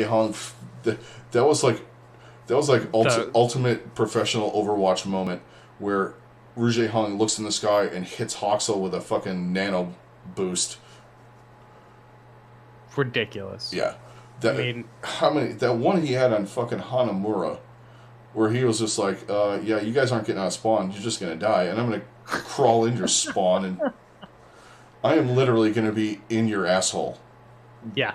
Hong, that was like ultimate professional Overwatch moment where Rouge Hong looks in the sky and hits Hoxel with a fucking nano boost. Ridiculous. Yeah. I mean, That one he had on fucking Hanamura, where he was just like, yeah, you guys aren't getting out of spawn, you're just gonna die, and I'm gonna crawl in your spawn, and I am literally gonna be in your asshole. yeah.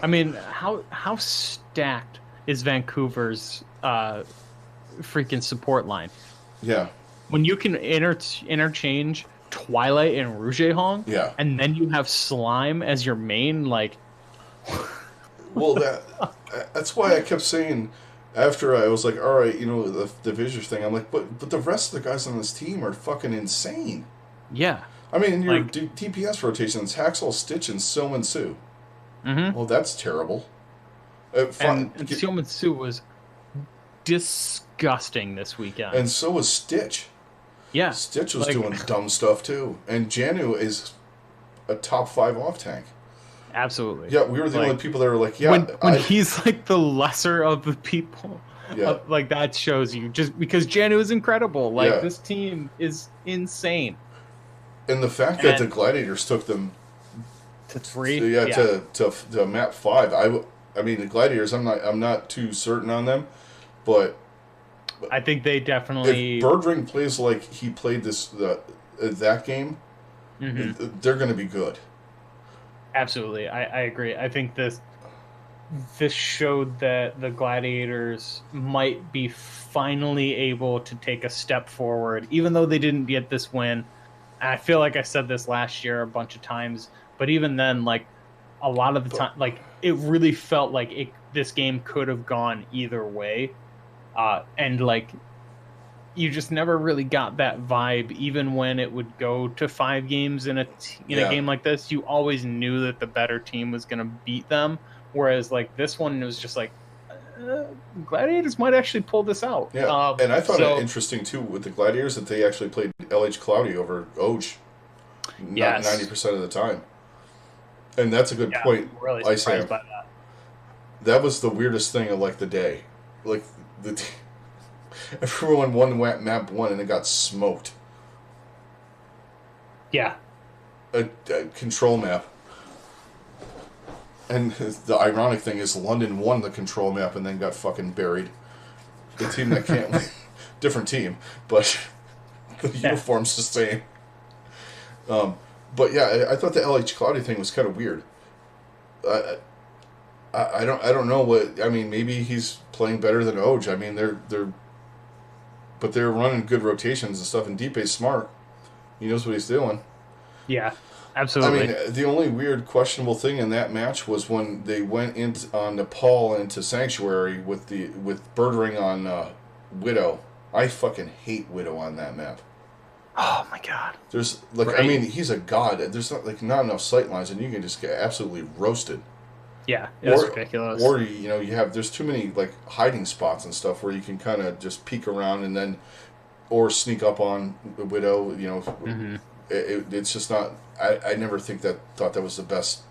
I mean, how stacked is Vancouver's freaking support line? Yeah. When you can interchange Twilight and Rouge Hong, Yeah. and then you have Slime as your main, like. Well, that's why I kept saying after I was like, all right, the Visuals thing. I'm like, but the rest of the guys on this team are fucking insane. Yeah. I mean, in your DPS rotations, Haxel, Stitch, and Silman Sue. Mm-hmm. Well, that's terrible. And Silman Sue was disgusting this weekend. And so was Stitch. Yeah. Stitch was doing dumb stuff too. And Janu is a top 5 off tank. Absolutely. Yeah, we were the only people that were like, yeah. When he's like the lesser of the people, yeah. Like that shows you just because Janu is incredible. Like this team is insane. And the fact that the Gladiators took them to 3, to map 5. I mean the Gladiators. I'm not too certain on them, but I think they definitely. If Birdring plays like he played that game, they're going to be good. Absolutely, I agree. I think this showed that the Gladiators might be finally able to take a step forward, even though they didn't get this win. And I feel like I said this last year a bunch of times, but even then, like a lot of the time, like it really felt like this game could have gone either way, and like you just never really got that vibe, even when it would go to 5 games in a game like this. You always knew that the better team was going to beat them. Whereas like this one, it was just like Gladiators might actually pull this out. Yeah, and I found it interesting too with the Gladiators that they actually played LH Cloudy over Oj, not 90% of the time. And that's a good point. Really surprised by that. That was the weirdest thing of like the day, like everyone won map 1 and it got smoked. Yeah. A control map. And the ironic thing is London won the control map and then got fucking buried. The team that can't win. Different team, but the uniform's the same. But yeah, I thought the LH Cloudy thing was kind of weird. I don't know what. I mean, maybe he's playing better than Oj. I mean, they're running good rotations and stuff. And Deepe's smart. He knows what he's doing. Yeah, absolutely. I mean, the only weird, questionable thing in that match was when they went on Nepal into Sanctuary with Birdring on Widow. I fucking hate Widow on that map. Oh my god. There's I mean, he's a god. There's not enough sight lines, and you can just get absolutely roasted. Yeah, it's ridiculous. Or there's too many like hiding spots and stuff where you can kind of just peek around and then, or sneak up on the Widow. It's just not. I never thought that was the best.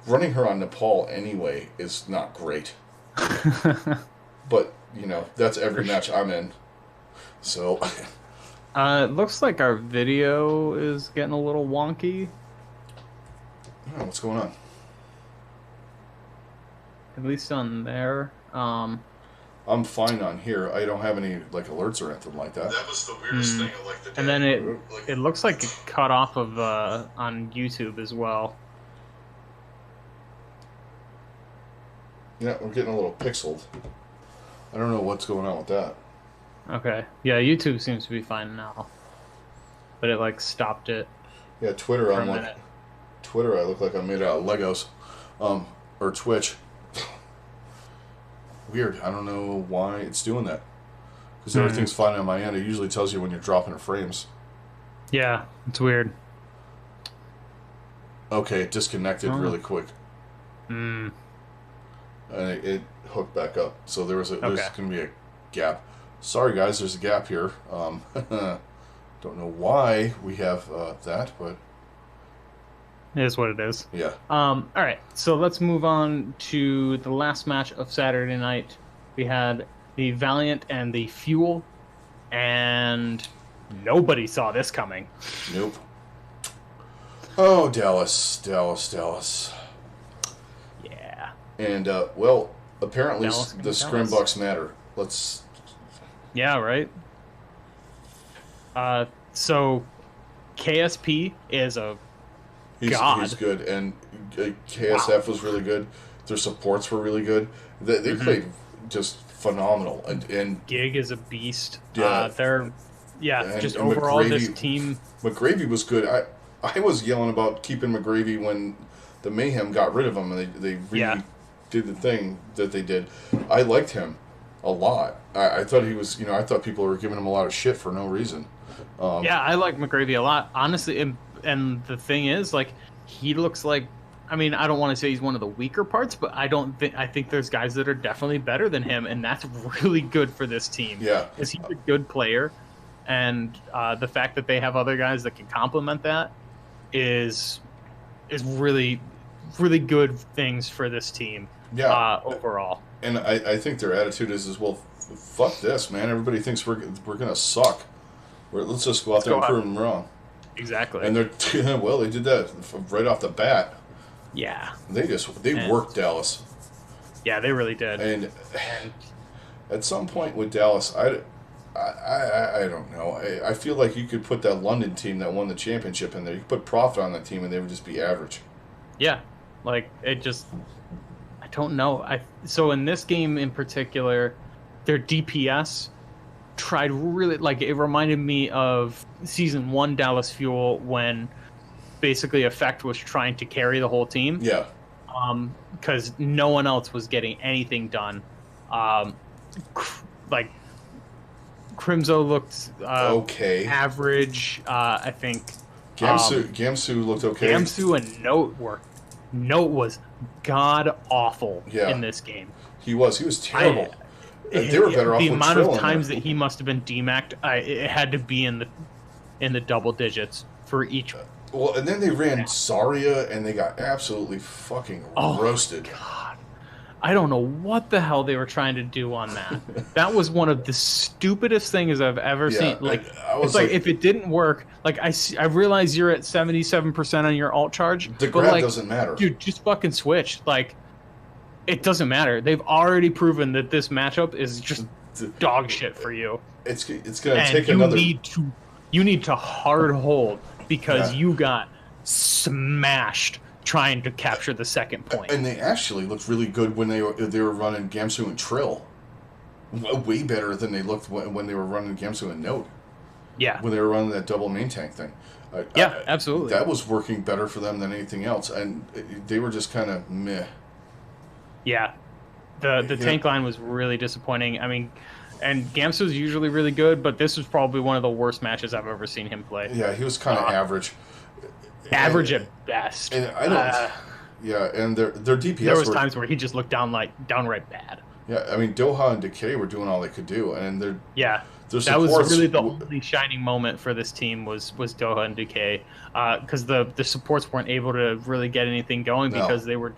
Running her on Nepal anyway is not great. But that's every match I'm in. So. It looks like our video is getting a little wonky. Oh, what's going on? At least on there. I'm fine on here. I don't have any like alerts or anything like that. That was the weirdest thing of like the day. And then it looks like it cut off of on YouTube as well. Yeah, we're getting a little pixeled. I don't know what's going on with that. Okay. Yeah, YouTube seems to be fine now. But it like stopped it. Yeah, Twitter I look like I'm made out of Legos. Or Twitch. Weird. I don't know why it's doing that. Because everything's fine on my end. It usually tells you when you're dropping frames. Yeah, it's weird. Okay, it disconnected really quick. And it hooked back up. So there's going to be a gap. Sorry guys, there's a gap here. Don't know why we have that, but It is what it is. Yeah. All right, so let's move on to the last match of Saturday night. We had the Valiant and the Fuel, and nobody saw this coming. Nope. Oh, Dallas. Yeah. And, well, apparently the Scrimbucks matter. Let's... Yeah, right? So KSP is a god. He's good, and KSF was really good. Their supports were really good. They played just phenomenal, and Gig is a beast. Yeah, just overall McGravy, this team. McGravy was good. I was yelling about keeping McGravy when the Mayhem got rid of him, and they really did the thing that they did. I liked him a lot. I thought he was, I thought people were giving him a lot of shit for no reason. I like McGravy a lot, honestly. And the thing is, like, he looks like, I mean, I don't want to say he's one of the weaker parts, but I think there's guys that are definitely better than him, and that's really good for this team. Yeah, because he's a good player, and the fact that they have other guys that can complement that is really, really good things for this team. Yeah, overall. And I think their attitude is well, fuck this, man. Everybody thinks we're gonna suck. Let's just go out there and prove them wrong. Exactly. And they did that right off the bat. Yeah. They worked Dallas. Yeah, they really did. And at some point with Dallas, I don't know. I feel like you could put that London team that won the championship in there. You could put Profit on that team, and they would just be average. Yeah, like I don't know. So in this game in particular, their DPS tried really, like, it reminded me of Season 1 Dallas Fuel when basically Effect was trying to carry the whole team. Yeah. Because no one else was getting anything done. Like, Crimzo looked okay, average. I think Gamsu looked okay. Gamsu and Note was god awful in this game. He was terrible. They were better off with the amount Trill of times that he must have been demacked, it had to be in the double digits for each. Well, and then they ran Zarya, and they got absolutely fucking roasted. God, I don't know what the hell they were trying to do on that. That was one of the stupidest things I've ever seen. Like, it's like if it didn't work, like I realize you're at 77% on your alt charge. The grab doesn't matter, dude. Just fucking switch. Like, it doesn't matter. They've already proven that this matchup is just dog shit for you. It's gonna take another. You need to hard hold because you got smashed trying to capture the second point. And they actually looked really good when they were running Gamsu and Trill. Way better than they looked when they were running Gamsu and Note. Yeah. When they were running that double main tank thing. Absolutely. That was working better for them than anything else, and they were just kind of meh. Yeah. The tank line was really disappointing. I mean, and Gamsu is usually really good, but this was probably one of the worst matches I've ever seen him play. Yeah, he was kind of average. Average at best. And I don't. And their DPS. There was times where he just looked downright bad. Yeah, I mean, Doha and Decay were doing all they could do, and their that was really the only shining moment for this team was Doha and Decay, because the supports weren't able to really get anything going because they were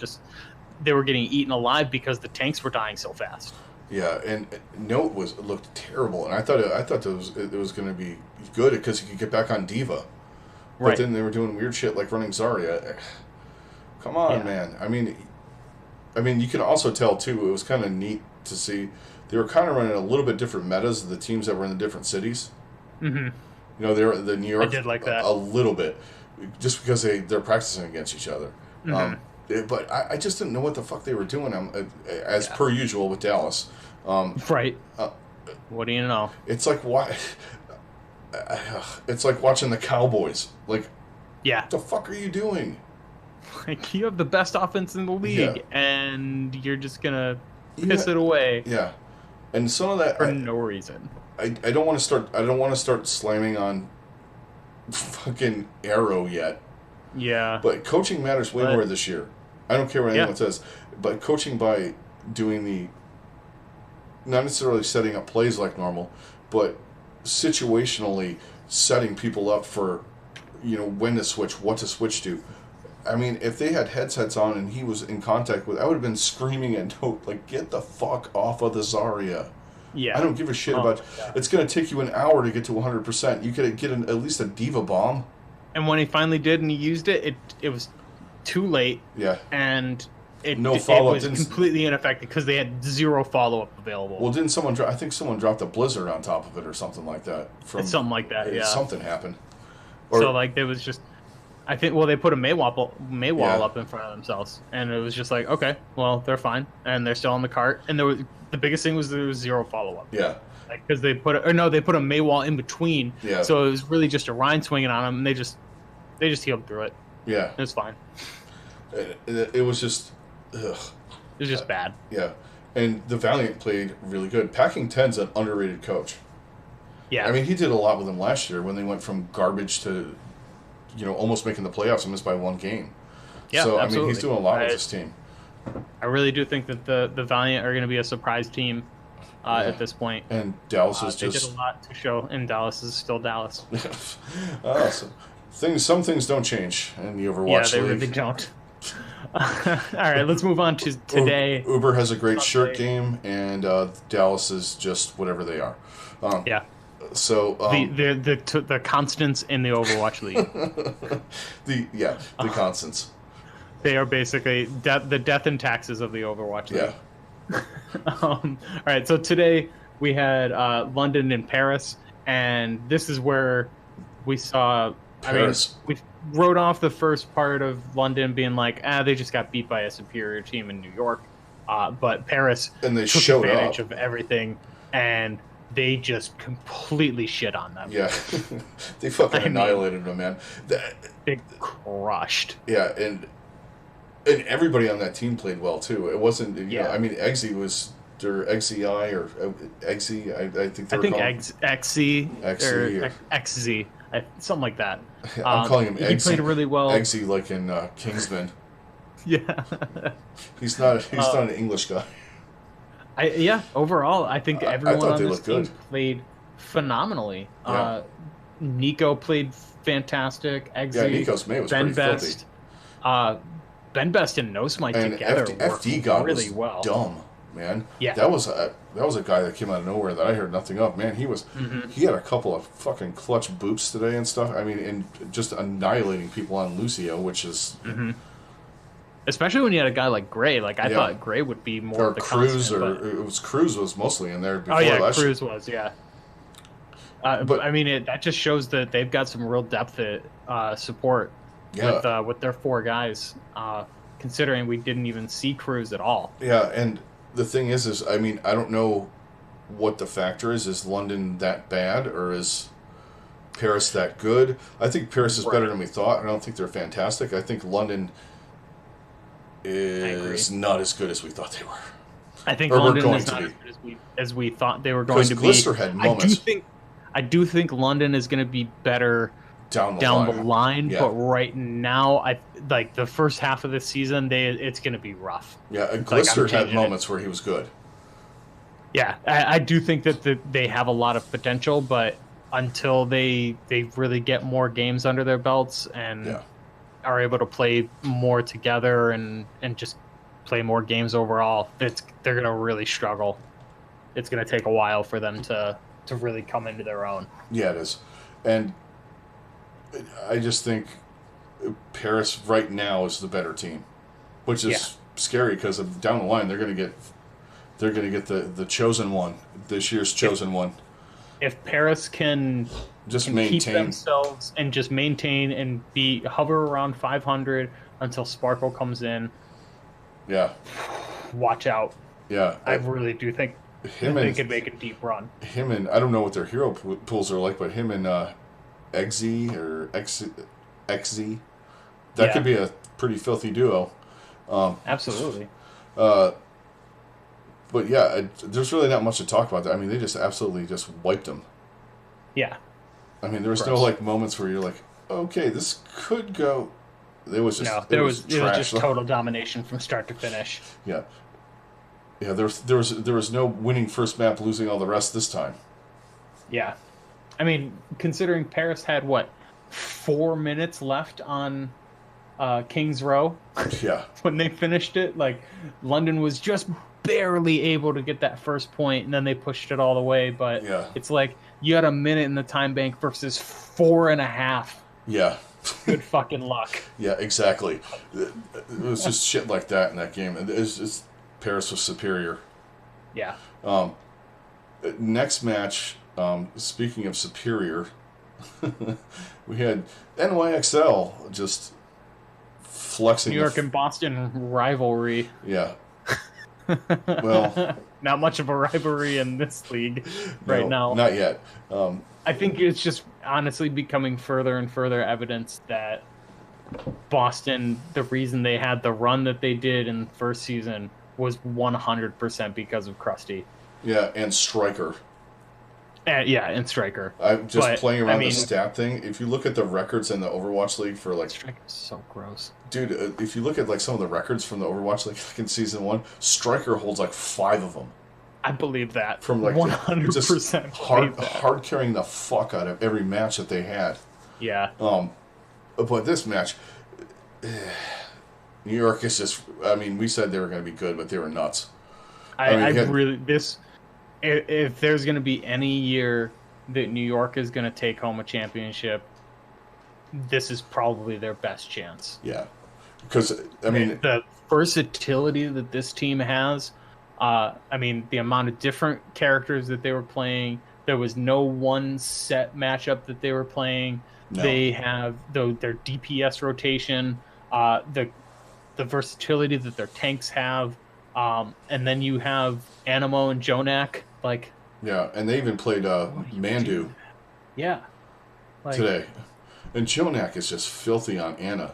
getting eaten alive because the tanks were dying so fast. Yeah, and Note looked terrible, and I thought it was going to be good because he could get back on Diva, but then they were doing weird shit like running Zarya. Come on, man. I mean, you can also tell too. It was kind of neat to see they were kind of running a little bit different metas of the teams that were in the different cities. Mm-hmm. They were the New York. I did like that a little bit, just because they're practicing against each other. Mm-hmm. But I just didn't know what the fuck they were doing, as per usual with Dallas. Right. What do you know? It's like it's like watching the Cowboys. Like, what the fuck are you doing? Like, you have the best offense in the league, and you're just gonna piss it away. Yeah, and some of that for no reason. I don't want to start slamming on fucking Arrow yet. Yeah. But coaching matters way more this year. I don't care what anyone says, but coaching by doing not necessarily setting up plays like normal, but situationally setting people up for, when to switch, what to switch to. I mean, if they had headsets on and he was in contact with, I would have been screaming at Note, like, get the fuck off of the Zarya. I Yeah. don't give a shit Oh about. my God. It's going to take you an hour to get to 100%. You could get at least a Diva Bomb. And when he finally did and he used it, it was too late. Yeah. And No it follow-up. was completely ineffective because they had zero follow-up available. Well, didn't someone I think someone dropped a blizzard on top of it or something like that. It's something like that, yeah. Something happened. So, like, there was just... I think, well, they put a Maywall Yeah. up in front of themselves. And it was just like, okay, well, they're fine. And they're still on the cart. And the biggest thing was there was zero follow-up. Yeah. Because they put a Maywall in between. Yeah. So it was really just a Rhine swinging on them, and they just healed through it. Yeah. It was fine. It was just... Ugh. It was just bad. Yeah. And the Valiant played really good. Packing 10's an underrated coach. Yeah. I mean, he did a lot with them last year when they went from garbage to, almost making the playoffs and missed by one game. Yeah, so, absolutely. I mean, he's doing a lot with this team. I really do think that the Valiant are going to be a surprise team at this point. And Dallas is they just... did a lot to show, and Dallas is still Dallas. Some things don't change in the Overwatch League. League. Really don't. All right, let's move on to today. Uber has a great shirt game, and Dallas is just whatever they are. Yeah. So the constants in the Overwatch League. the constants. They are basically the death and taxes of the Overwatch League. Yeah. All right, so today we had London and Paris, and this is where we saw. Paris. I mean, we wrote off the first part of London being like, they just got beat by a superior team in New York, but Paris and they took showed advantage up of everything, and they just completely shit on them. Yeah, they fucking annihilated them, man. They crushed. Yeah, and everybody on that team played well too. It wasn't, I mean, Eggsy was their XZI or Eggsy. I think they were called XZ or XZ, something like that. I'm calling him Eggsy. He played really well. Eggsy, like in Kingsman. Yeah. He's not an English guy. Overall, I think everyone on this team good. played phenomenally. Yeah. Nico played fantastic. Eggsy, Nico's May was Ben pretty Best. filthy. Ben Best and No Smite And together FD God really was well. dumb, man. Yeah. That was a guy that came out of nowhere that I heard nothing of. Man, he had a couple of fucking clutch boops today and stuff. I mean, and just annihilating people on Lucio, which is... Mm-hmm. Especially when you had a guy like Gray. Like, I thought Gray would be more of the Cruz, constant, it was Cruz was mostly in there before. Oh, yeah, Cruz was, yeah. But I mean, that just shows that they've got some real depth at support with their four guys, considering we didn't even see Cruz at all. Yeah, and the thing is I mean, I don't know what the factor is. Is London that bad, or is Paris that good? I think Paris is better than we thought. I don't think they're fantastic. I think London is not as good as we thought they were. I think London is not as good as we thought they were going to be. Glister had moments. I do think London is going to be better down the line. But right now, I like the first half of the season. It's going to be rough. Yeah, Glister had moments where he was good. Yeah, I do think that they have a lot of potential, but until they really get more games under their belts and are able to play more together and just play more games overall, they're going to really struggle. It's going to take a while for them to really come into their own. Yeah, it is. And I just think Paris right now is the better team, which is scary because down the line they're going to get the chosen one, this year's chosen one. If Paris can keep themselves and just maintain and hover around 500 until Sparkle comes in. Yeah. Watch out. Yeah. I really do think they could make a deep run. Him and I don't know what their hero pools are like, but him and Eggsy or XZ, that could be a pretty filthy duo. Absolutely. But yeah, there's really not much to talk about. I mean, they just absolutely just wiped them. Yeah. I mean, there was no like moments where you're like, okay, this could go. It was just it was just total domination from start to finish. Yeah. Yeah, there was no winning first map, losing all the rest this time. Yeah. I mean, considering Paris had 4 minutes left on Kings Row. Yeah. When they finished it, like London was just barely able to get that first point, and then they pushed it all the way. But Yeah. it's like you had a minute in the time bank versus 4.5. Yeah. Good fucking luck. Yeah, exactly. It was just shit like that in that game. It's just Paris was superior. Yeah. Next match, speaking of superior, we had NYXL just flexing. New York and Boston rivalry. Yeah. Well, not much of a rivalry in this league right now. Not yet. I think it's just honestly becoming further and further evidence that Boston, the reason they had the run that they did in the first season was 100% because of Krusty. Yeah, and Striker. And Striker. I'm just playing around the stat thing. If you look at the records in the Overwatch League for like... Striker's so gross. Dude, if you look at like some of the records from the Overwatch League like in Season 1, Striker holds like 5 of them. I believe that. From like 100% hard carrying the fuck out of every match that they had. Yeah. But this match, New York is just. I mean, we said they were going to be good, but they were nuts. If there's going to be any year that New York is going to take home a championship, this is probably their best chance. Yeah, because I mean the versatility that this team has. I mean, the amount of different characters that they were playing. There was no one set matchup that they were playing. No. They have their DPS rotation, the versatility that their tanks have, and then you have Animo and Jonak. Like, yeah, and they even played Mandu. Yeah, today, and Jonak is just filthy on Anna.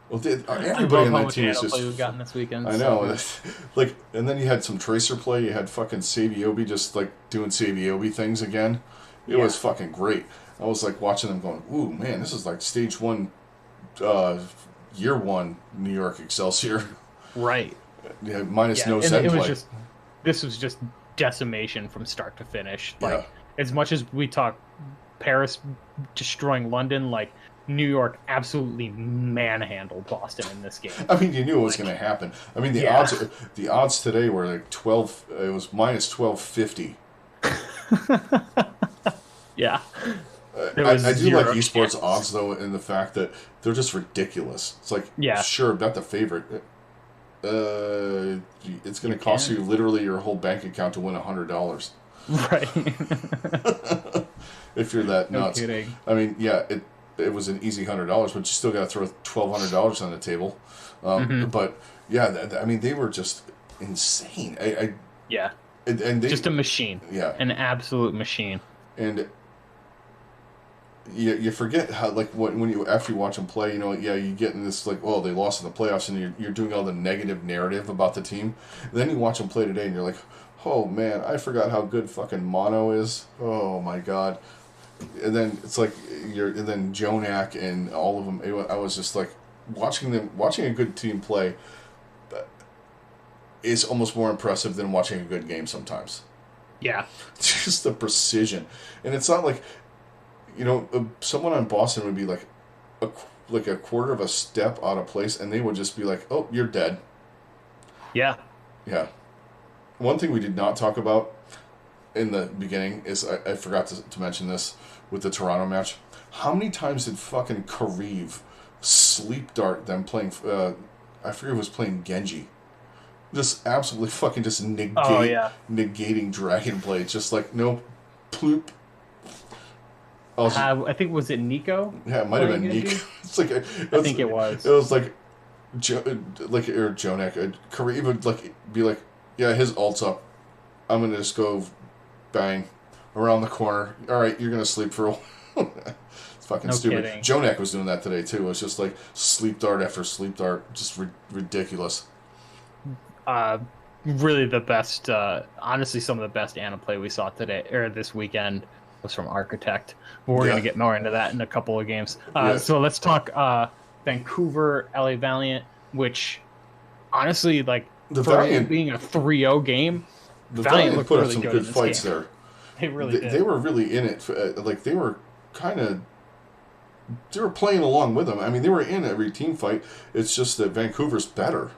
Well, everybody on that team is just. We've gotten this weekend. I know, like, and then you had some Tracer play. You had fucking Saviobi just like doing Saviobi things again. It was fucking great. I was like watching them, going, "Ooh, man, this is like stage 1, year 1 New York Excelsior." Right. Yeah, minus no Zen play. This was just decimation from start to finish. Like, as much as we talk Paris destroying London, like. New York absolutely manhandled Boston in this game. I mean, you knew it was going to happen. I mean, the odds today were like 12. It was minus 1250. Yeah. I do like esports odds though, in the fact that they're just ridiculous. It's like, sure, bet the favorite. It's going to cost you literally your whole bank account to win $100. Right. If you're that nuts. No kidding. I mean, it was an easy $100, but you still got to throw $1,200 on the table. But yeah, I mean, they were just insane. And they, just a machine. Yeah, an absolute machine. And you forget how, like, when you after you watch them play, you get in this like, oh, they lost in the playoffs, and you're doing all the negative narrative about the team. And then you watch them play today, and you're like, oh man, I forgot how good fucking Mono is. Oh my god. And then it's like and then Jonak and all of them. I was just like watching a good team play is almost more impressive than watching a good game sometimes. Yeah, just the precision, and it's not like someone on Boston would be like a quarter of a step out of place, and they would just be like, "Oh, you're dead." Yeah. One thing we did not talk about in the beginning is I forgot to mention this with the Toronto match. How many times did fucking Kareev sleep dart them playing? I forget who was playing Genji. Just absolutely fucking just negating Dragon Blade. Just like no ploop. I think was it Nico? Yeah, it might have been Nico. It's like I think it was. It was like Jonak. Kareev would be like, yeah, his ult's up. I'm gonna just go bang around the corner. All right, you're gonna sleep for a while. It's fucking stupid. Kidding. Jonak was doing that today too. It was just like sleep dart after sleep dart, just ridiculous. Really the best. Honestly, some of the best Ana play we saw today or this weekend was from Architect. But we're gonna get more into that in a couple of games. So let's talk Vancouver, LA Valiant, which honestly, like Valiant being a 3-0 game. The Valiant put up some good fights there. They really did. They were really in it. Like, they were kind of they were playing along with them. I mean, they were in every team fight. It's just that Vancouver's better.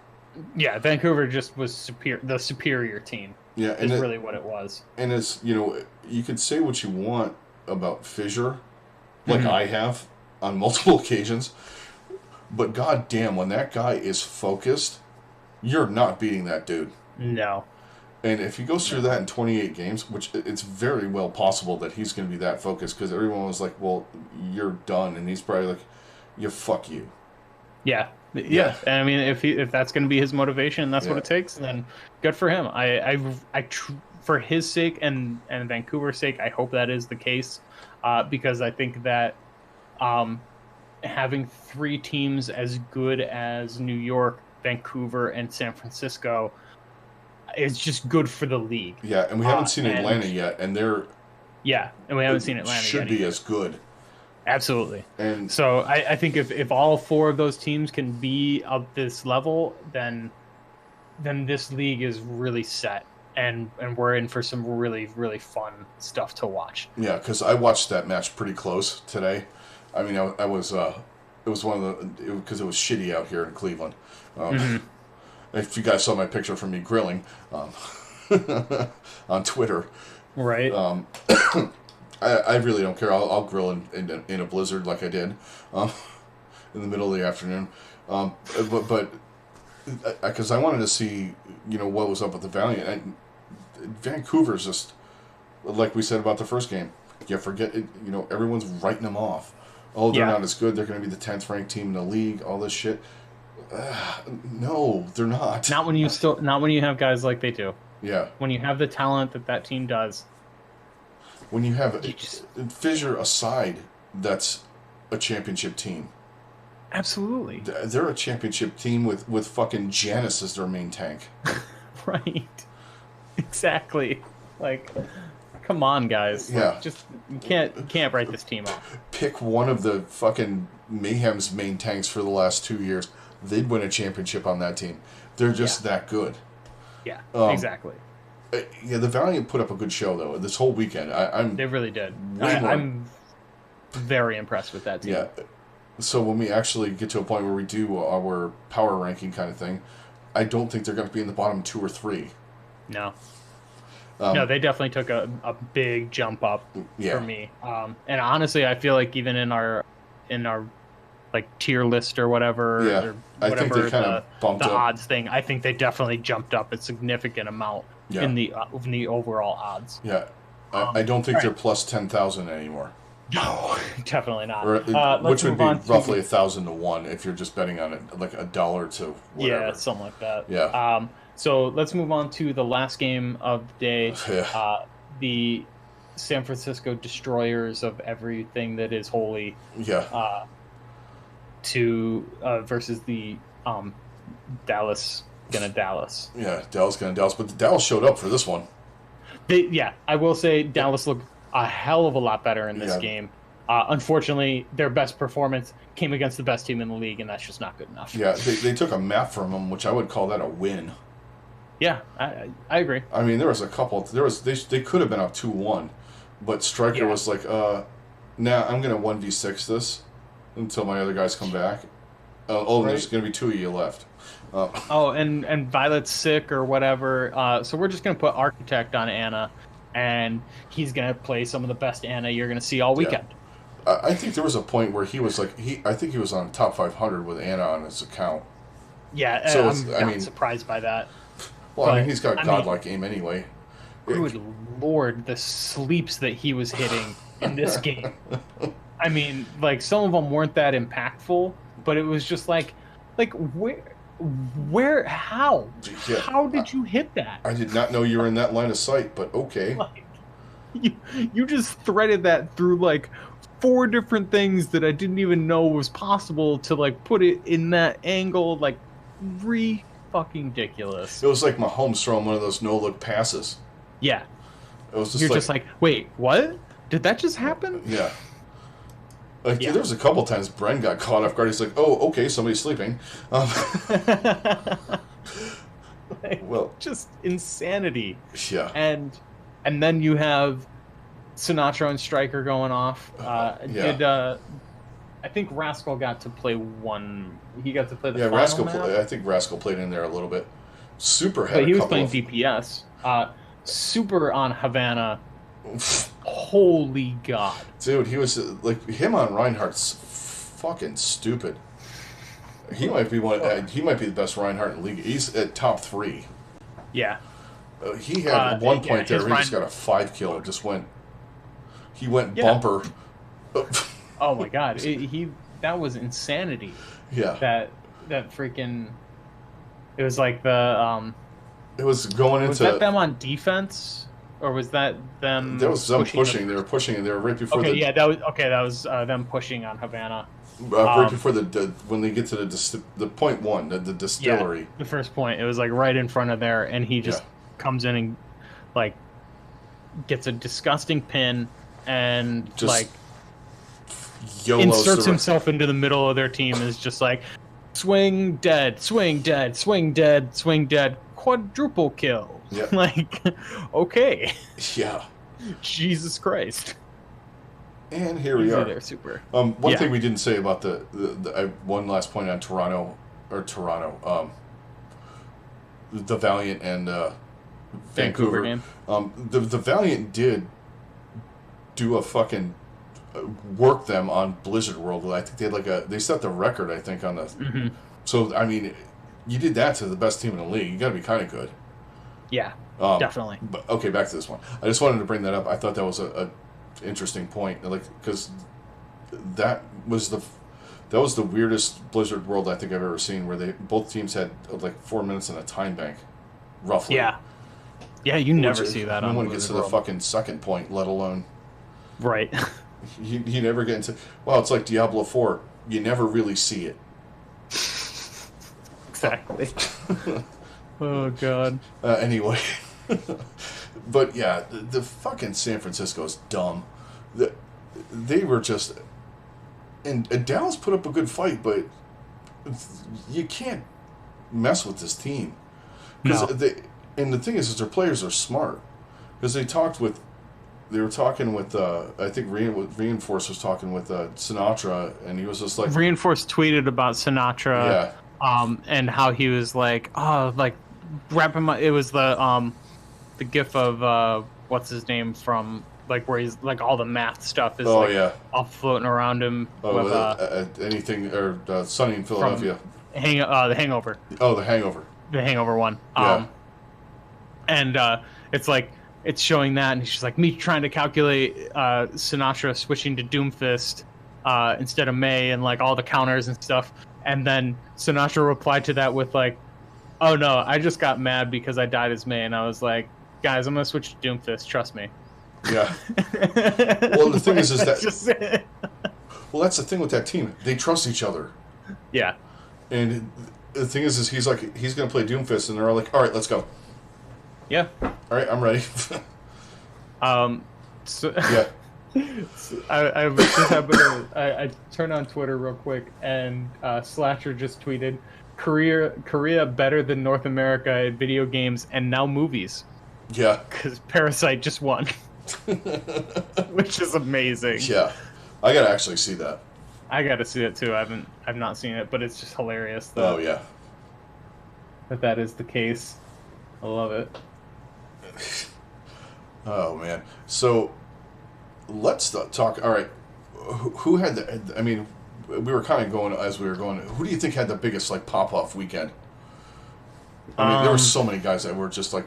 Yeah, Vancouver just was the superior team. Yeah, and is really what it was. And it's, you can say what you want about Fisher, like I have on multiple occasions, but goddamn, when that guy is focused, you're not beating that dude. No. And if he goes through that in 28 games, which it's very well possible that he's going to be that focused, because everyone was like, well, you're done. And he's probably like, yeah, fuck you. Yeah. Yeah. And I mean, if that's going to be his motivation, that's what it takes, then good for him. For his sake and Vancouver's sake, I hope that is the case, because I think that having 3 teams as good as New York, Vancouver, and San Francisco is just good for the league. Yeah, and we haven't seen Atlanta yet, and they're... Yeah, and we haven't seen Atlanta yet. Should be as good. Absolutely. And so I think if all 4 of those teams can be of this level, then this league is really set, and we're in for some really, really fun stuff to watch. Yeah, because I watched that match pretty close today. I mean, I was it was one of the, because it was shitty out here in Cleveland. If you guys saw my picture from me grilling on Twitter, right? I really don't care. I'll grill in a blizzard like I did in the middle of the afternoon. But because I wanted to see, what was up with the Valiant. Vancouver's just, like we said about the first game, you forget it. Everyone's writing them off. Oh, they're not as good. They're going to be the 10th ranked team in the league. All this shit. No, they're not. Not when you have guys like they do. Yeah. When you have the talent that team does. When you have Fisher aside, that's a championship team. Absolutely. They're a championship team with fucking Janice as their main tank. Right. Exactly. Like, come on, guys. Yeah. Like, just you can't write this team off. Pick one of the fucking Mayhem's main tanks for the last 2 years. They'd win a championship on that team. They're just that good. Yeah. Exactly. Yeah, the Valiant put up a good show though this whole weekend. They really did. I'm very impressed with that team. Yeah. So when we actually get to a point where we do our power ranking kind of thing, I don't think they're going to be in the bottom 2 or 3. No. No, they definitely took a big jump up for me. And honestly, I feel like even in our like tier list or whatever, or whatever, I think they kind of bumped the up. odds thing. I think they definitely jumped up a significant amount in the overall odds. Yeah, I don't think they're plus 10,000 anymore. No, definitely not. Or, which would be roughly 1,000 to 1 if you're just betting on it, like $1 to whatever. Yeah, something like that. Yeah. So let's move on to the last game of the day. Yeah. The San Francisco destroyers of everything that is holy. Yeah. Versus the Dallas gonna Dallas. Yeah, Dallas gonna Dallas, but Dallas showed up for this one. I will say Dallas looked a hell of a lot better in this game. Unfortunately, their best performance came against the best team in the league, and that's just not good enough. Yeah, they took a map from them, which I would call that a win. Yeah, I agree. I mean, there was a couple. They could have been up 2-1, but Stryker was like, "Nah, I'm gonna 1v6 this until my other guys come back." There's gonna be 2 of you left. And Violet's sick or whatever. So we're just gonna put Architect on Anna, and he's gonna play some of the best Anna you're gonna see all weekend. Yeah. I think there was a point where he was like, I think he was on top 500 with Anna on his account. Yeah, so I'm not surprised by that. Well, I mean, he's got godlike aim anyway. Good Lord, the sleeps that he was hitting in this game. I mean, like, some of them weren't that impactful, but it was just like how? Yeah, how did you hit that? I did not know you were in that line of sight, but okay. Like, you just threaded that through, like, 4 different things that I didn't even know was possible to, like, put it in that angle, like, fucking ridiculous. It was like Mahomes throwing one of those no-look passes. Yeah. It was just You're just like, wait, what? Did that just happen? Yeah. Like, there was a couple times Bren got caught off guard. He's like, oh, okay, somebody's sleeping. Well, just insanity. Yeah. And then you have Sinatra and Stryker going off. I think Rascal got to play one. He got to play the Yeah, final Rascal. map, I think Rascal played in there a little bit. Super had but a he was couple playing of. DPS. Super on Havana. Holy God, Dude, he was like him on Reinhardt's fucking stupid. He might be one. He might be the best Reinhardt in the league. He's at top 3. yeah. He had one point there. He just got a 5 kill. Just went. He went bumper. Oh my God, that was insanity. Yeah. That freaking. It was like the It was going into. Was that them on defense, or was that them? That was them pushing. They were pushing, and they were right before. Okay, yeah, that was them pushing on Havana. Right before when they get to the point 1, the distillery. Yeah, the first point. It was like right in front of there, and he just comes in and like gets a disgusting pin and just like inserts himself into the middle of their team. Is just like swing dead, swing dead, swing dead, swing dead, quadruple kill. Yeah. Like, okay. Yeah. Jesus Christ. And here we are. They're super. One thing we didn't say about the one last point on Toronto, the Valiant and Vancouver game. The Valiant did do a fucking work them on Blizzard World. I think they had they set the record. I think on the. Mm-hmm. So I mean, you did that to the best team in the league. You got to be kind of good. Yeah, definitely. But okay, back to this one. I just wanted to bring that up. I thought that was a interesting point, because that was the weirdest Blizzard World I think I've ever seen, where both teams had like 4 minutes in a time bank, roughly. Yeah. Yeah, you never see that. No on one gets to the fucking second point, let alone. Right. You never get into. Well, it's like Diablo 4. You never really see it. Exactly. Oh God. Anyway, but yeah, the fucking San Francisco is dumb. They were just, and Dallas put up a good fight, but you can't mess with this team. No. And the thing is their players are smart, because they were talking with I think Reinforce was talking with Sinatra, and he was just like, Reinforce tweeted about Sinatra. Yeah. And how he was like, oh, like wrapping my. It was the gif of what's his name from, like, where he's like all the math stuff is all floating around him. With, anything or Sunny in Philadelphia. The Hangover. Oh, the Hangover. The Hangover one. Yeah. And it's like it's showing that, and he's just like, me trying to calculate Sinatra switching to Doomfist instead of May, and like all the counters and stuff. And then Sinatra replied to that with like, oh no, I just got mad because I died as May. And I was like, guys, I'm going to switch to Doomfist. Trust me. Yeah. Well, the thing is that... Well, that's the thing with that team. They trust each other. Yeah. And the thing is he's going to play Doomfist, and they're all like, all right, let's go. Yeah. All right, I'm ready. So yeah. I was just happened I turned on Twitter real quick, and Slasher just tweeted, Korea better than North America at video games and now movies. Yeah. Because Parasite just won. Which is amazing. Yeah. I gotta actually see that. I gotta see it too. I've not seen it, but it's just hilarious that, oh yeah, that is the case. I love it. Oh man. So let's talk. All right, who had the? I mean, we were kind of going as we were going. Who do you think had the biggest like pop off weekend? I mean, there were so many guys that were just like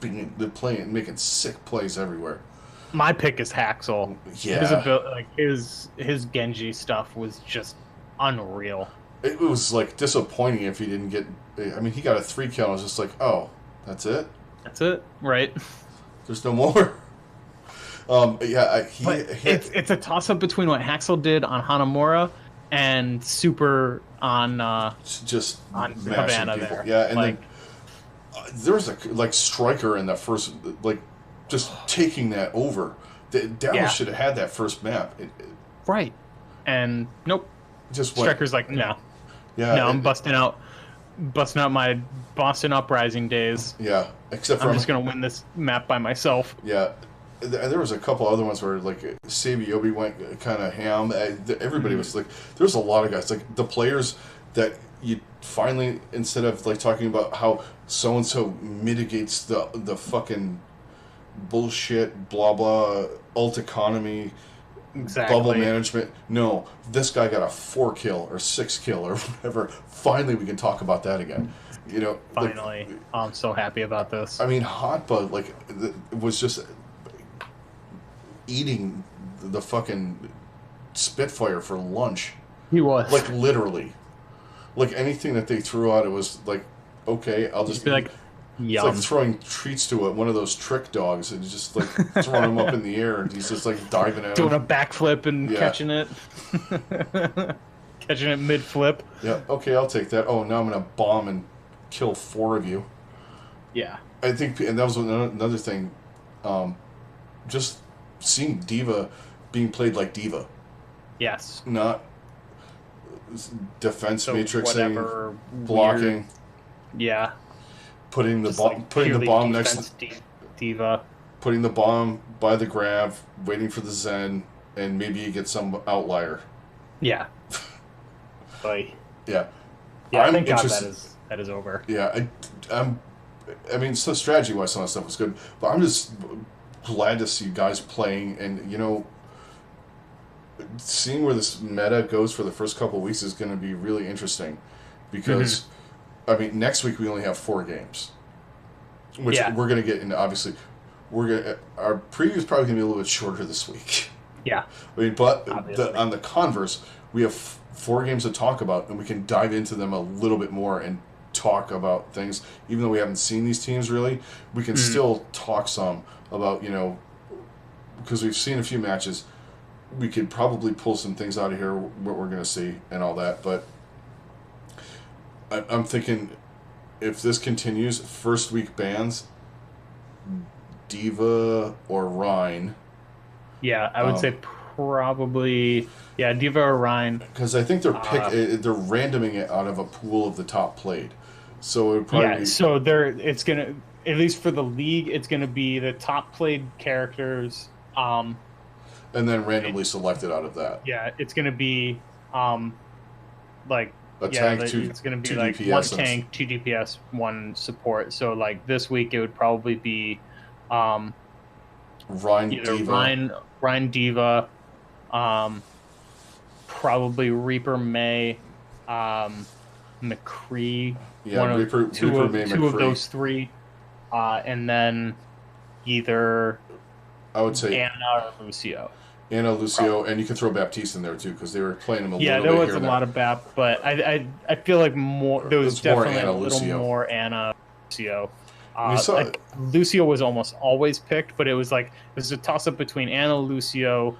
making sick plays everywhere. My pick is Haxel. Yeah, his Genji stuff was just unreal. It was like disappointing if he didn't get. I mean, he got a 3 kill. I was just like, oh, that's it. That's it, right? There's no more. It's a toss up between what Haxel did on Hanamura and Super on just on Havana people. There. Yeah, and like, then there was a Striker in that first, like, just taking that over. Dallas should have had that first map. Right, and nope. Just Striker's like, no. Yeah, no, I'm busting out my Boston Uprising days. Yeah, except for I'm just gonna win this map by myself. Yeah, there was a couple other ones where like Sabiobi went kind of ham. Everybody was like, there's a lot of guys like the players that you finally, instead of like talking about how so and so mitigates the fucking bullshit blah blah alt economy bubble management. No, this guy got a 4 kill or 6 kill or whatever. Finally, we can talk about that again. You know, finally, like, I'm so happy about this. I mean, Hotba was just eating the fucking Spitfire for lunch. He was like literally, like anything that they threw out, it was like, okay, I'll just be like, yum. It's like throwing treats to one of those trick dogs and just like throwing him up in the air and he's just like diving at doing a backflip and catching it. Catching it mid-flip. Yeah, okay, I'll take that. Oh, now I'm going to bomb and kill 4 of you. Yeah. I think, and that was another thing, just seeing D.Va being played like D.Va. Yes. Not defense matrixing, blocking. Weird. Yeah. Putting the just bomb, like putting the bomb next to D.Va. Putting the bomb by the grav, waiting for the Zen, and maybe you get some outlier. Yeah. Boy. Yeah. Yeah, thank God that is over. Yeah, I mean, so strategy-wise, some of that stuff was good, but I'm just glad to see guys playing, and, you know, seeing where this meta goes for the first couple of weeks is going to be really interesting, because, I mean, next week we only have 4 games, which we're going to get into, obviously. Our preview is probably going to be a little bit shorter this week. Yeah. I mean, but on the converse, we have 4 games to talk about, and we can dive into them a little bit more and talk about things. Even though we haven't seen these teams really, we can still talk some about, you know, because we've seen a few matches. We could probably pull some things out of here, what we're going to see and all that. But I'm thinking if this continues, first week bans, D.Va or Rhine. Yeah, I would say probably, D.Va or Rhine. Because I think they're randoming it out of a pool of the top played. So it would probably so it's going to, at least for the league, it's going to be the top played characters. And then randomly selected out of that. Yeah, it's going to be like a tank, it's going to be like DPS 1 tank, 2 DPS, 1 support. So like this week it would probably be Rhine D.Va. Rhine D.Va, probably Reaper May, McCree. Yeah, Reaper May, two of those 3, and then either I would say Anna or Lucio. Anna, Lucio, and you can throw Baptiste in there too because they were playing him a little bit. Yeah, there was a lot of Bap, but I feel like there was definitely Anna, a little Lucio. more Anna, Lucio. Like Lucio was almost always picked, but it was a toss up between Anna, Lucio,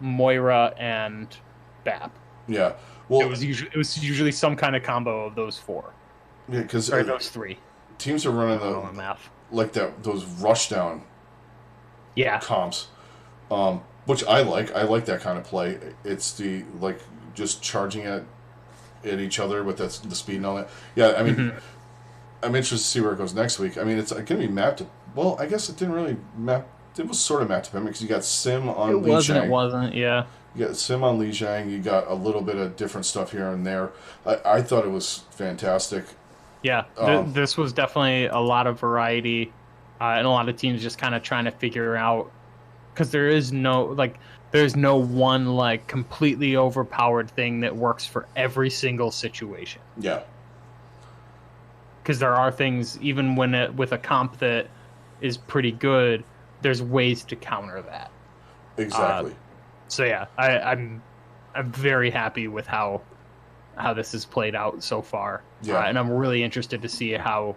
Moira, and Bap. Yeah, well, it was usually some kind of combo of those 4. Yeah, because those 3 teams are running like those rush down. Yeah. Comps, which I like. I like that kind of play. It's the just charging at each other with the speed and all that. Yeah, I mean. I'm interested to see where it goes next week. I mean, it's going to be mapped to... Well, I guess it didn't really map... It was sort of mapped to him because you got Sim on Li Jiang. It wasn't, yeah. You got Sim on Li Jiang. You got a little bit of different stuff here and there. I thought it was fantastic. Yeah, this was definitely a lot of variety and a lot of teams just kind of trying to figure out... Because there's no one, completely overpowered thing that works for every single situation. Yeah. Because there are things, even with a comp that is pretty good, there's ways to counter that. Exactly. So yeah, I'm very happy with how this has played out so far. Yeah. And I'm really interested to see how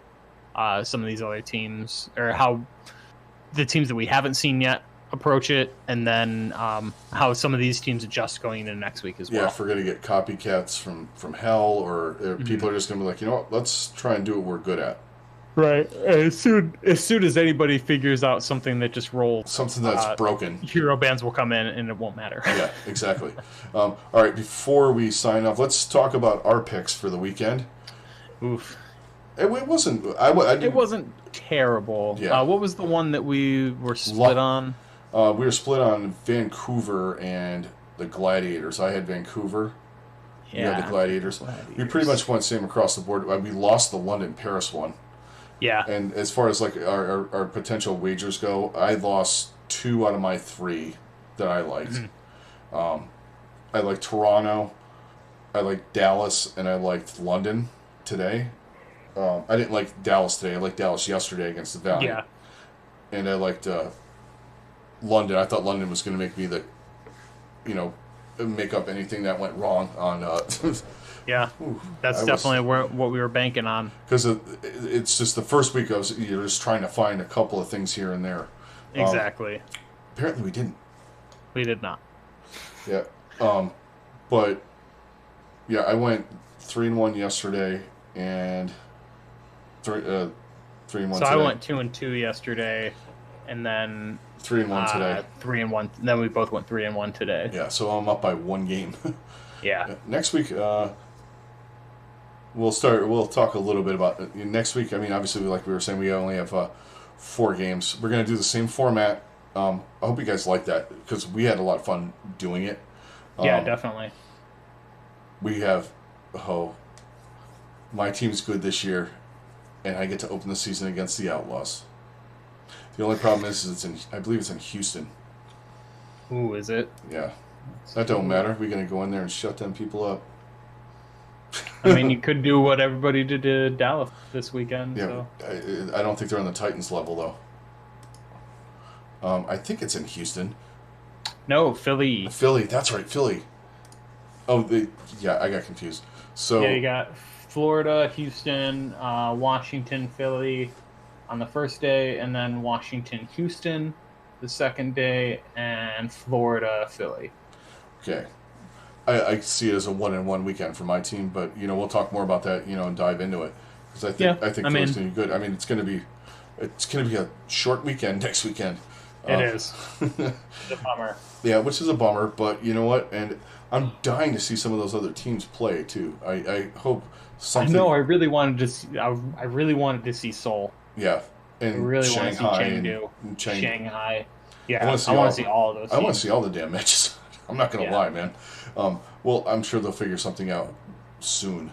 some of these other teams, or how the teams that we haven't seen yet, approach it, and then how some of these teams adjust going into next week as well. Yeah, if we're going to get copycats from hell, or people are just going to be like, you know what, let's try and do what we're good at. Right. As soon as anybody figures out something that just rolls, something that's broken, hero bans will come in and it won't matter. Yeah, exactly. All right, before we sign off, let's talk about our picks for the weekend. Oof. It wasn't. It wasn't terrible. Yeah. What was the one that we were split on? We were split on Vancouver and the Gladiators. I had Vancouver. Yeah, You had the Gladiators. We pretty much went same across the board. We lost the London-Paris one. Yeah. And as far as like our potential wagers go, I lost 2 out of my 3 that I liked. Mm-hmm. I liked Toronto, I liked Dallas, and I liked London today. I didn't like Dallas today. I liked Dallas yesterday against the Valley. Yeah. And I liked London. I thought London was going to make me make up anything that went wrong on. Yeah, that's definitely what we were banking on. Because it's just the first week you're just trying to find a couple of things here and there. Exactly. Apparently we didn't. We did not. Yeah. But yeah, I went 3-1 yesterday and 3-1 So today. I went 2-2 yesterday, and then 3-1 today. 3-1. Then we both went 3-1 today. Yeah, so I'm up by 1 game. Yeah. Next week, we'll talk a little bit about next week. I mean, obviously, like we were saying, we only have 4 games. We're going to do the same format. I hope you guys like that because we had a lot of fun doing it. Yeah, definitely. We have, my team's good this year, and I get to open the season against the Outlaws. The only problem is I believe it's in Houston. Ooh, is it? Yeah. That don't matter. We're going to go in there and shut them people up. I mean, you could do what everybody did to Dallas this weekend. Yeah, so. I don't think they're on the Titans level, though. I think it's in Houston. No, Philly. Philly, that's right, Philly. Oh, I got confused. So yeah, you got Florida, Houston, Washington, Philly on the first day, and then Washington, Houston the second day, and Florida, Philly. Okay. I see it as a 1-1 weekend for my team, but we'll talk more about that, and dive into it because I think Philly's going to be good. I mean, it's going to be a short weekend next weekend. It is. It's a bummer. Yeah, which is a bummer, but you know what? And I'm dying to see some of those other teams play too. I hope something. I know. I really wanted to see. I really wanted to see Seoul. Yeah, and I really Shanghai want to see Chengdu. and Shanghai. Yeah, I want want to see all of those. I want to see all the damn matches. I'm not going to lie, man. Well, I'm sure they'll figure something out soon.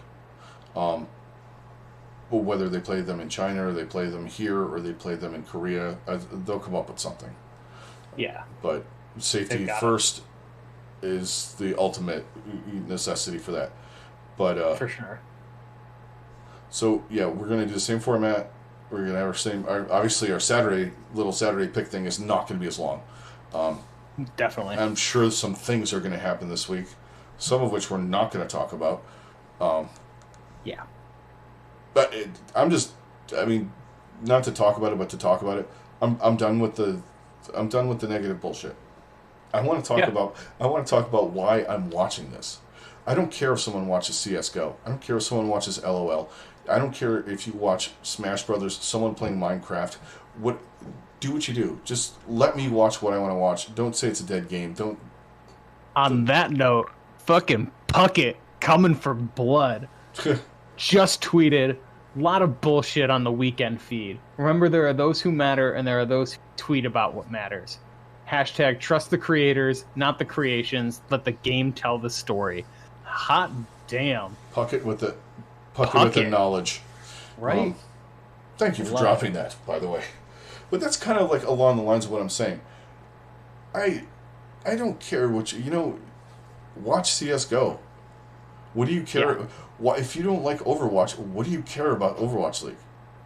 Whether they play them in China or they play them here or they play them in Korea, they'll come up with something. Yeah. But safety first is the ultimate necessity for that. But for sure. So yeah, we're going to do the same format. We're going to have obviously our little Saturday pick thing is not going to be as long. Definitely. I'm sure some things are going to happen this week, some of which we're not going to talk about. Yeah. But not to talk about it, but to talk about it. I'm done with the negative bullshit. I want to talk about why I'm watching this. I don't care if someone watches CS:GO. I don't care if someone watches LOL. I don't care if you watch Smash Brothers, someone playing Minecraft. Do what you do. Just let me watch what I want to watch. Don't say it's a dead game. On that note, fucking Puckett coming for blood. Just tweeted a lot of bullshit on the weekend feed. Remember, there are those who matter and there are those who tweet about what matters. Hashtag trust the creators, not the creations. Let the game tell the story. Hot damn. Puckett with the knowledge. Right? Thank you for dropping that, by the way. But that's kind of like along the lines of what I'm saying. I don't care what watch CS:GO. What do you care? Yeah. Why, if you don't like Overwatch, what do you care about Overwatch League?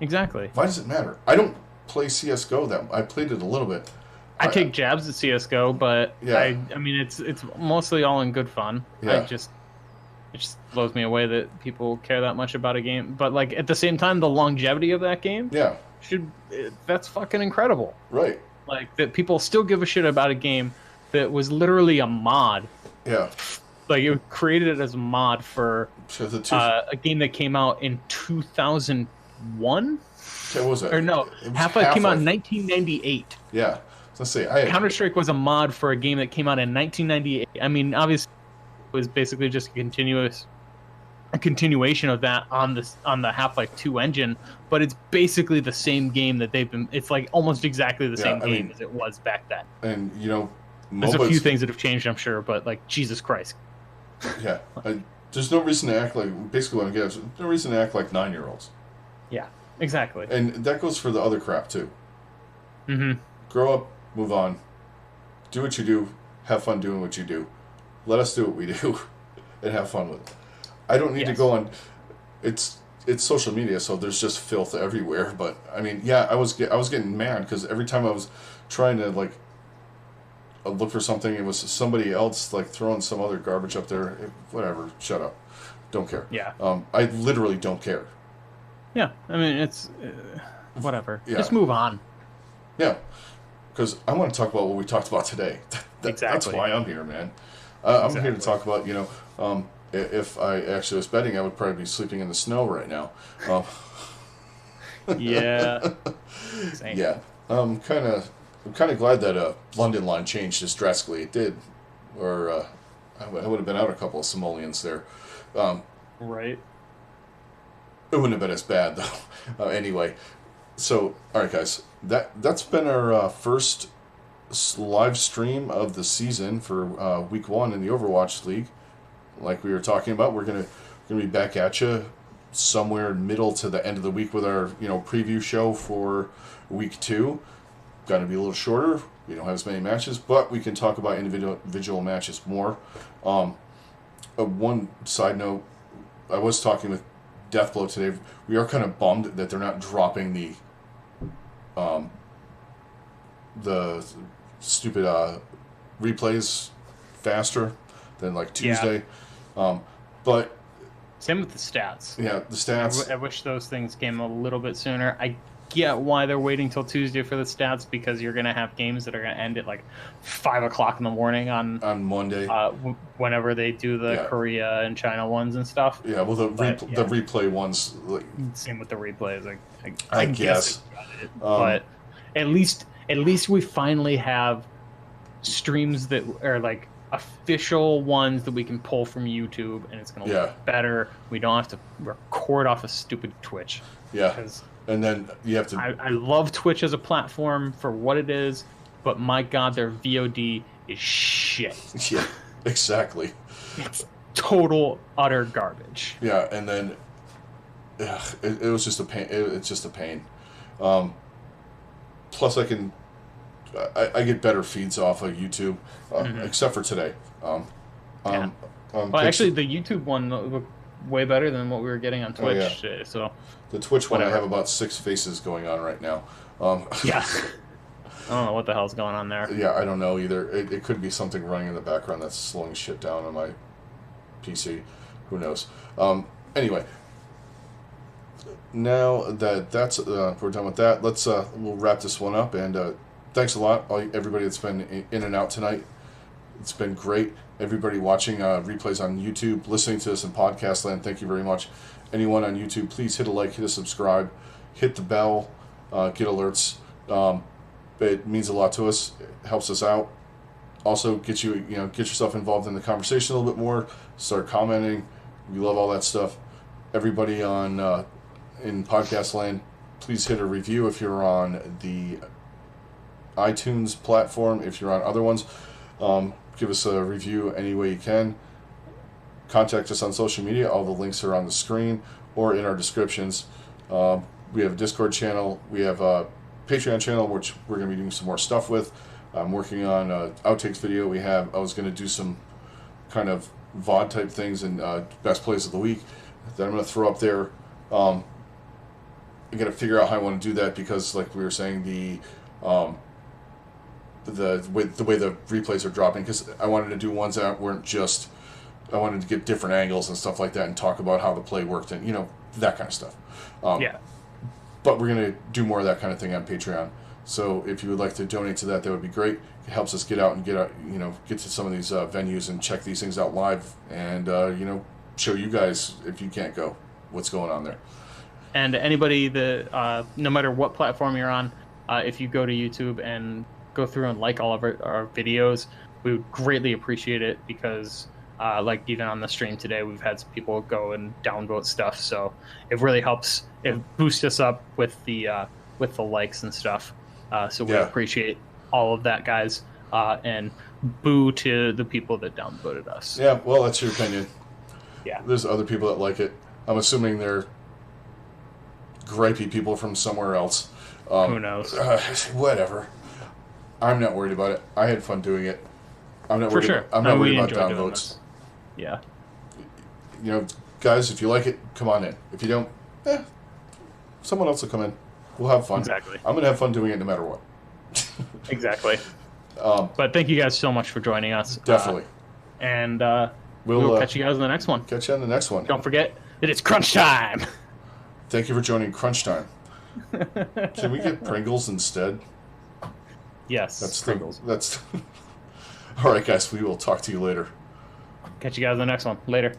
Exactly. Why does it matter? I don't play CS:GO I played it a little bit. I take jabs at CS:GO, but I mean it's mostly all in good fun. Yeah. It just blows me away that people care that much about a game. But like at the same time, the longevity of that game, that's fucking incredible. Right. Like that people still give a shit about a game that was literally a mod. Yeah. Like it created it as a mod for a game that came out in 2001. What was it? Or no, Half-Life came out in 1998. Yeah. Let's see. Counter-Strike was a mod for a game that came out in 1998. I mean, obviously, it was basically just a continuous a continuation of that on the Half-Life 2 engine, but it's basically the same game that they've been. It's like almost exactly the same game as it was back then. And you know, there's a few things that have changed, I'm sure, but like Jesus Christ. Yeah, there's no reason to act like. Basically, what I'm getting, there's no reason to act like 9-year-olds. Yeah, exactly. And that goes for the other crap too. Mm-hmm. Grow up, move on, do what you do, have fun doing what you do. Let us do what we do, and have fun with it. I don't need to go on. It's social media, so there's just filth everywhere. But I mean, yeah, I was getting mad because every time I was trying to like look for something, it was somebody else like throwing some other garbage up there. Whatever, shut up, don't care. Yeah. I literally don't care. Yeah, I mean it's whatever. Yeah. Just move on. Yeah, because I want to talk about what we talked about today. Exactly. That's why I'm here, man. I'm here to talk about, if I actually was betting, I would probably be sleeping in the snow right now. Yeah. Same. Yeah. I'm kind of glad that London line changed as drastically. It did, or I would have been out a couple of simoleons there. Right. It wouldn't have been as bad though. Anyway, so all right, guys, that's been our first live stream of the season for week 1 in the Overwatch League. Like we were talking about, we're gonna be back at you somewhere middle to the end of the week with our preview show for week 2. Got to be a little shorter. We don't have as many matches, but we can talk about individual matches more. One side note, I was talking with Deathblow today. We are kind of bummed that they're not dropping the stupid replays faster than like Tuesday. Yeah. But same with the stats. Yeah, the stats. I wish those things came a little bit sooner. I get why they're waiting till Tuesday for the stats, because you're going to have games that are going to end at like 5 o'clock in the morning on Monday. Whenever they do the Korea and China ones and stuff. Yeah, well, the replay ones. Same with the replays. I guess. But at least we finally have streams that are like official ones that we can pull from YouTube, and it's going to look better. We don't have to record off a stupid Twitch. Yeah. And then you have to. I love Twitch as a platform for what it is, but my God, their VOD is shit. Yeah, exactly. It's total, utter garbage. Yeah, and then it was just a pain. It's just a pain. Plus, I get better feeds off of YouTube, except for today. Actually, the YouTube one looked way better than what we were getting on Twitch today. So the Twitch one, I have about 6 faces going on right now. Yeah. I don't know what the hell's going on there. Yeah, I don't know either. It could be something running in the background that's slowing shit down on my PC. Who knows? Anyway, now that's we're done with that, we'll wrap this one up. And thanks a lot, everybody that's been in and out tonight. It's been great. Everybody watching replays on YouTube, listening to us in podcast land, thank you very much. Anyone on YouTube, please hit a like, hit a subscribe, hit the bell, get alerts. It means a lot to us. It helps us out. Also, get yourself involved in the conversation a little bit more. Start commenting. We love all that stuff. Everybody on in podcast land, please hit a review if you're on the iTunes platform. If you're on other ones, give us a review any way you can. Contact us on social media. All the links are on the screen or in our descriptions. We have a Discord channel. We have a Patreon channel, which we're going to be doing some more stuff with. I'm working on an outtakes video. I was going to do some kind of VOD type things and best plays of the week that I'm going to throw up there. I got to figure out how I want to do that, because, like we were saying, the way the replays are dropping, because I wanted to do ones that weren't just. I wanted to get different angles and stuff like that and talk about how the play worked and that kind of stuff. But we're going to do more of that kind of thing on Patreon. So if you would like to donate to that, that would be great. It helps us get out and get to some of these venues and check these things out live, and show you guys, if you can't go, what's going on there. And anybody that no matter what platform you're on, if you go to YouTube and go through and like all of our videos, we would greatly appreciate it, because Like even on the stream today, we've had some people go and downvote stuff, so it really helps. It boosts us up with the likes and stuff. So we appreciate all of that, guys. And boo to the people that downvoted us. Yeah, well, that's your opinion. Yeah, there's other people that like it. I'm assuming they're gripey people from somewhere else. Who knows? Whatever. I'm not worried about it. I had fun doing it. I'm not worried. I'm not worried about downvotes. Yeah. You know, guys, if you like it, come on in. If you don't, someone else will come in. We'll have fun. Exactly. I'm gonna have fun doing it no matter what. Exactly. But thank you guys so much for joining us. Definitely. And we'll catch you guys in the next one. Catch you on the next one. Don't forget that it's crunch time. Thank you for joining Crunch Time. Can we get Pringles instead? Yes, that's Pringles. All right, guys. We will talk to you later. Catch you guys in the next one. Later.